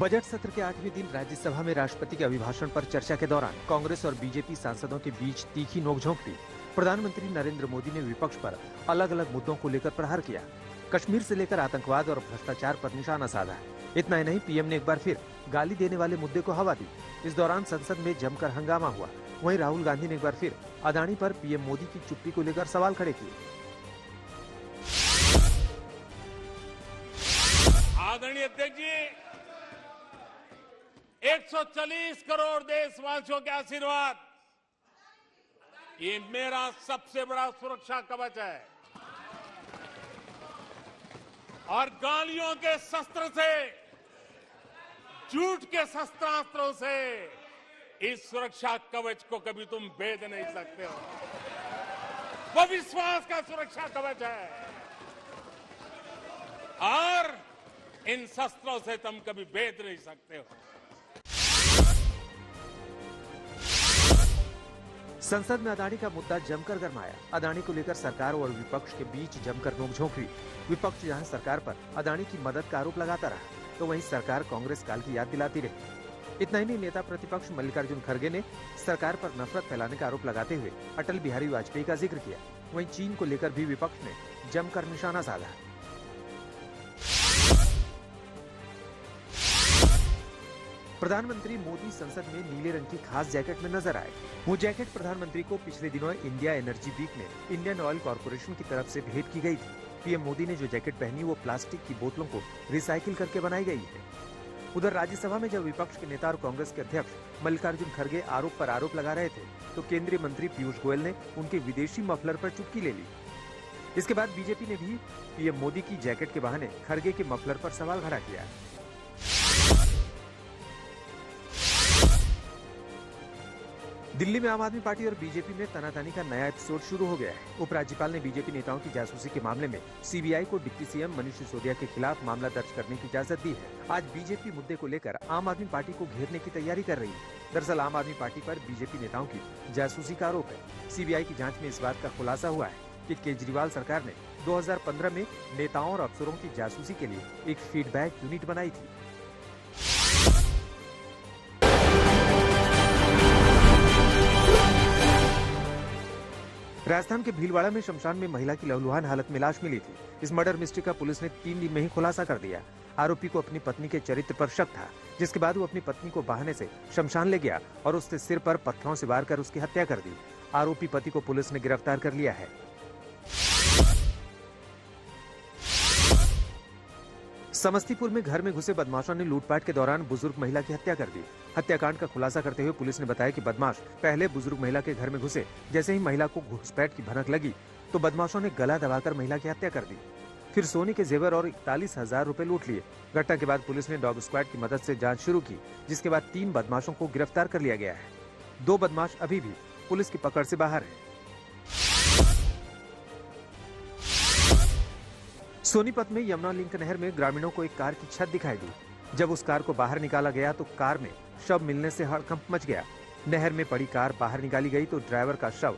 Budget सत्र के 8वें दिन राज्यसभा में राष्ट्रपति के अभिभाषण पर चर्चा के दौरान कांग्रेस और बीजेपी सांसदों के बीच तीखी नोकझोंक हुई। प्रधानमंत्री नरेंद्र मोदी ने विपक्ष पर अलग अलग मुद्दों को लेकर प्रहार किया। कश्मीर से लेकर आतंकवाद और भ्रष्टाचार पर निशाना साधा। इतना ही नहीं, पीएम ने एक बार फिर गाली देने वाले मुद्दे को हवा दी। इस दौरान संसद में जमकर हंगामा हुआ। वहीं राहुल गांधी ने एक बार फिर अदानी पर पीएम मोदी की चुप्पी को लेकर सवाल खड़े किए। आदरणीय अध्यक्ष जी, 140 करोड़ देशवासियों के आशीर्वाद, ये मेरा सबसे बड़ा सुरक्षा कवच है। और गालियों के शस्त्र से, झूठ के शस्त्रास्त्रों से इस सुरक्षा कवच को कभी तुम भेद नहीं सकते हो। वो विश्वास का सुरक्षा कवच है और इन शस्त्रों से तुम कभी भेद नहीं सकते हो। संसद में अदानी का मुद्दा जमकर गरमाया। अदानी को लेकर सरकार और विपक्ष के बीच जमकर नोकझोंक हुई। विपक्ष जहां सरकार पर अदानी की मदद का आरोप लगाता रहा, तो वहीं सरकार कांग्रेस काल की याद दिलाती रही। इतना ही नहीं, नेता प्रतिपक्ष मल्लिकार्जुन खड़गे ने सरकार पर नफरत फैलाने का आरोप लगाते हुए अटल बिहारी वाजपेयी का जिक्र किया। वहीं चीन को लेकर भी विपक्ष ने जमकर निशाना साधा। प्रधानमंत्री मोदी संसद में नीले रंग की खास जैकेट में नजर आए। वो जैकेट प्रधानमंत्री को पिछले दिनों इंडिया एनर्जी वीक में इंडियन ऑयल कॉर्पोरेशन की तरफ से भेंट की गई थी। पीएम मोदी ने जो जैकेट पहनी वो प्लास्टिक की बोतलों को रिसाइकिल करके बनाई गई है। उधर राज्यसभा में जब विपक्ष के नेता और कांग्रेस के अध्यक्ष मल्लिकार्जुन खड़गे आरोप पर आरोप लगा रहे थे, तो केंद्रीय मंत्री पीयूष गोयल ने उनके विदेशी मफलर पर चुटकी ले ली। इसके बाद बीजेपी ने भी पीएम मोदी की जैकेट के बहाने खड़गे के मफलर पर सवाल खड़ा किया। दिल्ली में आम आदमी पार्टी और बीजेपी में तनातनी का नया एपिसोड शुरू हो गया है। उपराज्यपाल ने बीजेपी नेताओं की जासूसी के मामले में सीबीआई को डिप्टी सीएम मनीष सिसोदिया के खिलाफ मामला दर्ज करने की इजाजत दी है। आज बीजेपी मुद्दे को लेकर आम आदमी पार्टी को घेरने की तैयारी कर रही है। दरअसल आम आदमी पार्टी पर बीजेपी नेताओं की जासूसी का आरोप है। सीबीआई की जाँच में इस बात का खुलासा हुआ है कि केजरीवाल सरकार ने 2015 में नेताओं और अफसरों की जासूसी के लिए एक फीडबैक यूनिट बनाई थी। राजस्थान के भीलवाड़ा में शमशान में महिला की लहूलुहान हालत में लाश मिली थी। इस मर्डर मिस्ट्री का पुलिस ने 3 दिन में ही खुलासा कर दिया। आरोपी को अपनी पत्नी के चरित्र पर शक था, जिसके बाद वो अपनी पत्नी को बहाने से शमशान ले गया और उसके सिर पर पत्थरों से वार कर उसकी हत्या कर दी। आरोपी पति को पुलिस ने गिरफ्तार कर लिया है। समस्तीपुर में घर में घुसे बदमाशों ने लूटपाट के दौरान बुजुर्ग महिला की हत्या कर दी। हत्याकांड का खुलासा करते हुए पुलिस ने बताया कि बदमाश पहले बुजुर्ग महिला के घर में घुसे। जैसे ही महिला को घुसपैठ की भनक लगी तो बदमाशों ने गला दबाकर महिला की हत्या कर दी। फिर सोने के जेवर और 41,000 रुपए लूट लिए। घटना के बाद पुलिस ने डॉग स्क्वाड की मदद से जांच शुरू की, जिसके बाद 3 बदमाशों को गिरफ्तार कर लिया गया है। 2 बदमाश अभी भी पुलिस की पकड़ से बाहर है। सोनीपत में यमुना लिंक नहर में ग्रामीणों को एक कार की छत दिखाई दी। जब उस कार को बाहर निकाला गया तो कार में शव मिलने से हड़कंप मच गया। नहर में पड़ी कार बाहर निकाली गई तो ड्राइवर का शव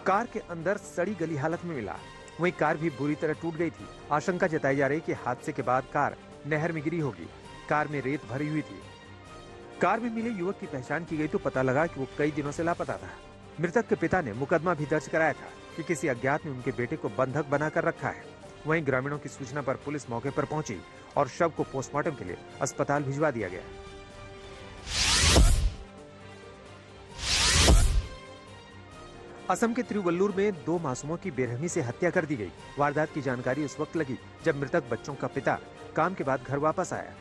कार के अंदर सड़ी गली हालत में मिला। वहीं कार भी बुरी तरह टूट गई थी। आशंका जताई जा रही कि हादसे के बाद कार नहर में गिरी होगी। कार में रेत भरी हुई थी। कार में मिले युवक की पहचान की गई तो पता लगा कि वो कई दिनों से लापता था। मृतक के पिता ने मुकदमा भी दर्ज कराया था कि किसी अज्ञात ने उनके बेटे को बंधक बनाकर रखा है। वहीं ग्रामीणों की सूचना पर पुलिस मौके पर पहुंची और शव को पोस्टमार्टम के लिए अस्पताल भिजवा दिया गया। असम के तिरुवल्लुर में 2 मासूमों की बेरहमी से हत्या कर दी गई। वारदात की जानकारी उस वक्त लगी जब मृतक बच्चों का पिता काम के बाद घर वापस आया।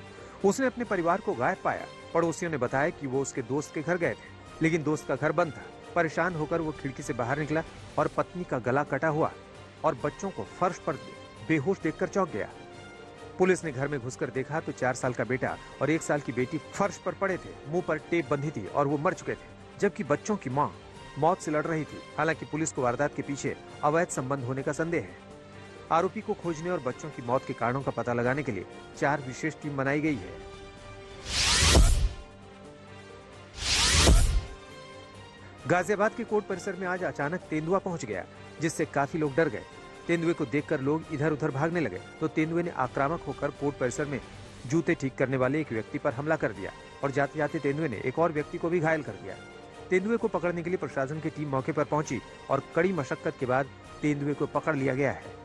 उसने अपने परिवार को गायब पाया। पड़ोसियों ने बताया कि वो उसके दोस्त के घर गए थे, लेकिन दोस्त का घर बंद था। परेशान होकर वो खिड़की से बाहर निकला और पत्नी का गला कटा हुआ और बच्चों को फर्श पर बेहोश देखकर चौंक गया। पुलिस ने घर में घुसकर देखा तो 4 साल का बेटा और 1 साल की बेटी फर्श पर पड़े थे। मुंह पर टेप बंधी थी और वो मर चुके थे, जबकि बच्चों की मां मौत से लड़ रही थी। हालांकि पुलिस को वारदात के पीछे अवैध संबंध होने का संदेह है। आरोपी को खोजने और बच्चों की मौत के कारणों का पता लगाने के लिए 4 विशेष टीम बनाई गई है। गाजियाबाद के कोर्ट परिसर में आज अचानक तेंदुआ पहुंच गया, जिससे काफी लोग डर गए। तेंदुए को देखकर लोग इधर उधर भागने लगे तो तेंदुए ने आक्रामक होकर कोर्ट परिसर में जूते ठीक करने वाले एक व्यक्ति पर हमला कर दिया और जाते जाते तेंदुए ने एक और व्यक्ति को भी घायल कर दिया। तेंदुए को पकड़ने के लिए प्रशासन की टीम मौके पर पहुंची और कड़ी मशक्कत के बाद तेंदुए को पकड़ लिया गया है।